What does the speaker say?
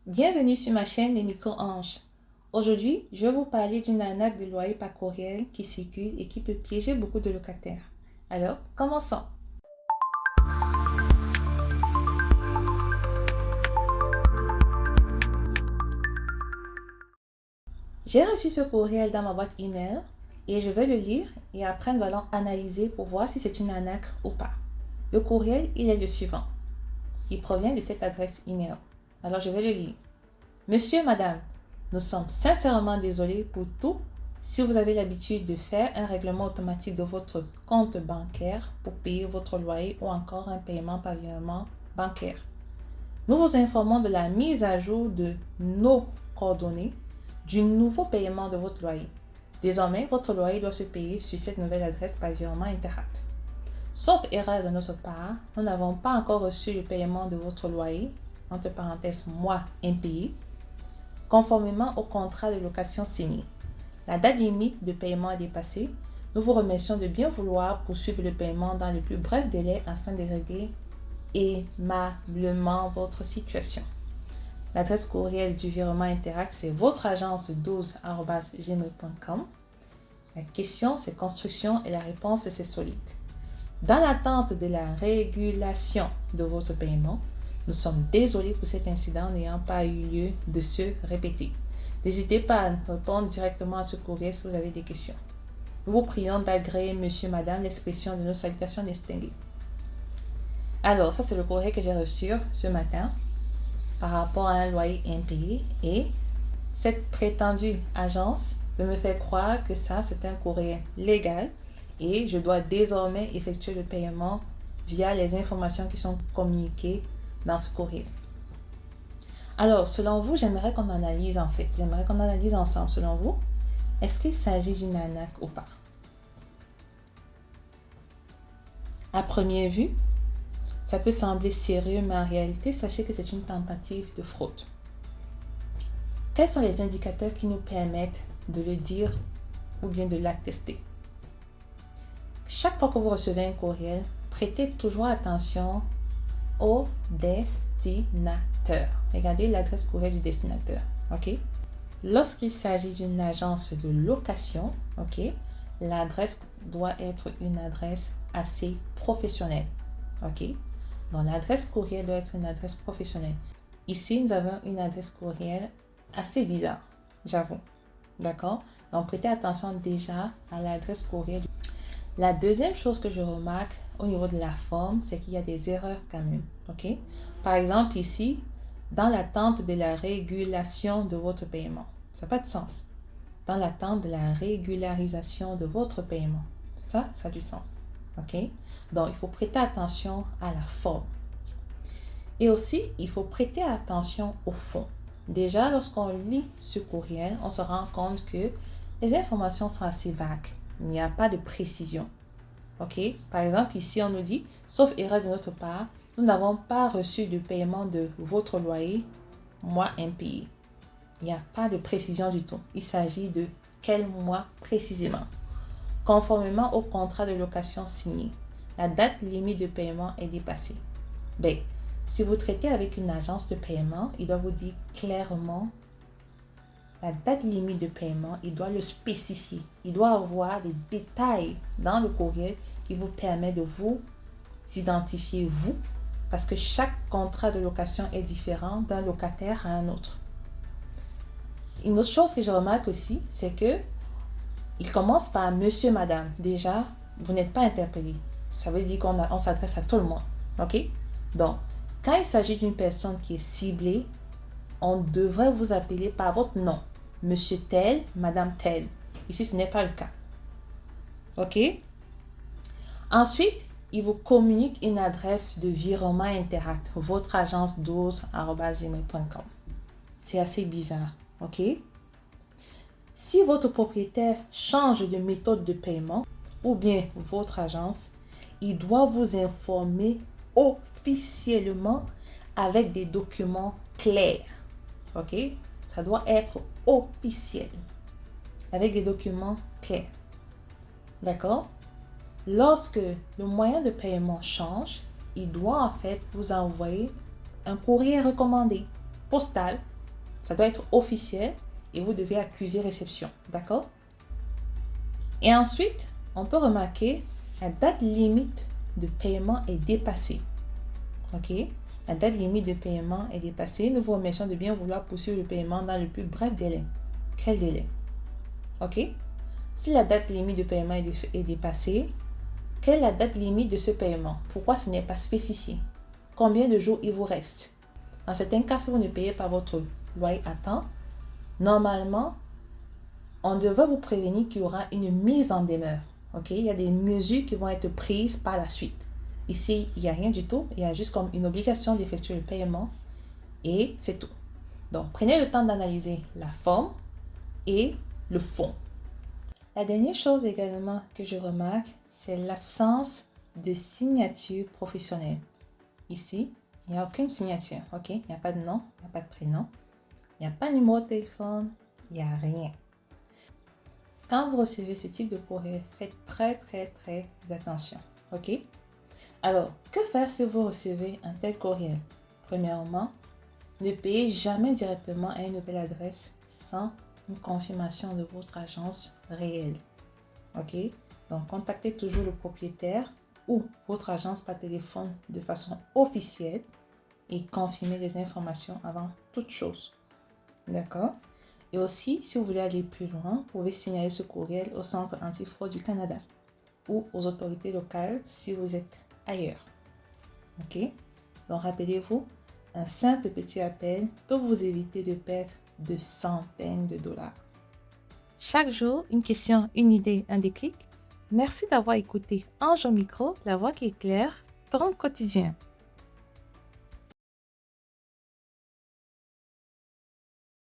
Bienvenue sur ma chaîne Les Micro-Anges. Aujourd'hui, je vais vous parler d'une arnaque de loyer par courriel qui circule et qui peut piéger beaucoup de locataires. Alors, commençons. J'ai reçu ce courriel dans ma boîte email et je vais le lire et après nous allons analyser pour voir si c'est une arnaque ou pas. Le courriel, il est le suivant. Il provient de cette adresse email. Alors, je vais le lire. Monsieur, madame, nous sommes sincèrement désolés pour tout. Si vous avez l'habitude de faire un règlement automatique de votre compte bancaire pour payer votre loyer ou encore un paiement par virement bancaire, nous vous informons de la mise à jour de nos coordonnées du nouveau paiement de votre loyer. Désormais, votre loyer doit se payer sur cette nouvelle adresse par virement Interact. Sauf erreur de notre part, nous n'avons pas encore reçu le paiement de votre loyer, entre parenthèses mois impayé, conformément au contrat de location signé. La date limite de paiement est dépassée. Nous vous remercions de bien vouloir poursuivre le paiement dans le plus bref délai afin de régler aimablement votre situation. L'adresse courriel du virement Interact, c'est votreagence12@gmail.com. La question, c'est construction et la réponse, c'est solide. Dans l'attente de la régulation de votre paiement, nous sommes désolés pour cet incident n'ayant pas eu lieu de se répéter. N'hésitez pas à répondre directement à ce courriel si vous avez des questions. Nous vous prions d'agréer, monsieur, madame, l'expression de nos salutations distinguées. Alors, ça c'est le courriel que j'ai reçu ce matin par rapport à un loyer impayé et cette prétendue agence veut me faire croire que ça c'est un courriel légal et je dois désormais effectuer le paiement via les informations qui sont communiquées dans ce courriel. Alors, selon vous, j'aimerais qu'on analyse ensemble, selon vous, est-ce qu'il s'agit d'une arnaque ou pas? À première vue, ça peut sembler sérieux, mais en réalité, sachez que c'est une tentative de fraude. Quels sont les indicateurs qui nous permettent de le dire ou bien de l'attester? Chaque fois que vous recevez un courriel, prêtez toujours attention au destinataire. Regardez l'adresse courriel du destinataire. OK? Lorsqu'il s'agit d'une agence de location, OK, l'adresse doit être une adresse assez professionnelle. OK? Donc, l'adresse courriel doit être une adresse professionnelle. Ici, nous avons une adresse courriel assez bizarre, j'avoue. D'accord? Donc, prêtez attention déjà à l'adresse courriel. La deuxième chose que je remarque au niveau de la forme, c'est qu'il y a des erreurs quand même. OK? Par exemple, ici, dans l'attente de la régulation de votre paiement. Ça n'a pas de sens. Dans l'attente de la régularisation de votre paiement. Ça a du sens. OK? Donc, il faut prêter attention à la forme. Et aussi, il faut prêter attention au fond. Déjà, lorsqu'on lit ce courriel, on se rend compte que les informations sont assez vagues. Il n'y a pas de précision. OK? Par exemple, ici, on nous dit, sauf erreur de notre part, nous n'avons pas reçu de paiement de votre loyer, mois impayé. Il n'y a pas de précision du tout. Il s'agit de quel mois précisément. Conformément au contrat de location signé, la date limite de paiement est dépassée. Ben, si vous traitez avec une agence de paiement, il doit vous dire clairement la date limite de paiement, il doit le spécifier. Il doit avoir des détails dans le courriel qui vous permet de vous identifier vous, parce que chaque contrat de location est différent d'un locataire à un autre. Une autre chose que je remarque aussi, c'est que il commence par monsieur, madame. Déjà, vous n'êtes pas interpellé. Ça veut dire qu'on s'adresse à tout le monde. OK? Donc, quand il s'agit d'une personne qui est ciblée, on devrait vous appeler par votre nom. Monsieur tel, madame tel. Ici, ce n'est pas le cas. OK? Ensuite, il vous communique une adresse de virement Interact, votreagence12@gmail.com. C'est assez bizarre. OK? Si votre propriétaire change de méthode de paiement ou bien votre agence, il doit vous informer officiellement avec des documents clairs. OK? Ça doit être officiel avec des documents clairs. D'accord? Lorsque le moyen de paiement change, il doit en fait vous envoyer un courrier recommandé postal Ça doit être officiel et vous devez accuser réception. D'accord? Et ensuite, on peut remarquer la date limite de paiement est dépassée. OK? La date limite de paiement est dépassée. Nous vous remercions de bien vouloir poursuivre le paiement dans le plus bref délai. Quel délai? OK? Si la date limite de paiement est dépassée, quelle est la date limite de ce paiement? Pourquoi ce n'est pas spécifié? Combien de jours il vous reste? Dans certains cas, si vous ne payez pas votre loyer à temps, normalement, on devrait vous prévenir qu'il y aura une mise en demeure. OK? Il y a des mesures qui vont être prises par la suite. Ici, il n'y a rien du tout. Il y a juste comme une obligation d'effectuer le paiement et c'est tout. Donc, prenez le temps d'analyser la forme et le fond. La dernière chose également que je remarque, c'est l'absence de signature professionnelle. Ici, il n'y a aucune signature. OK? Il n'y a pas de nom, il n'y a pas de prénom, il n'y a pas de numéro de téléphone, il n'y a rien. Quand vous recevez ce type de courriel, faites très attention. OK? Alors, que faire si vous recevez un tel courriel? Premièrement, ne payez jamais directement à une nouvelle adresse sans une confirmation de votre agence réelle. OK? Donc, contactez toujours le propriétaire ou votre agence par téléphone de façon officielle et confirmez les informations avant toute chose. D'accord? Et aussi, si vous voulez aller plus loin, vous pouvez signaler ce courriel au Centre antifraude du Canada ou aux autorités locales si vous êtes ailleurs. OK? Donc, rappelez-vous, un simple petit appel peut vous éviter de perdre de centaines de dollars. Chaque jour, une question, une idée, un déclic. Merci d'avoir écouté Ange au micro, la voix qui éclaire ton quotidien.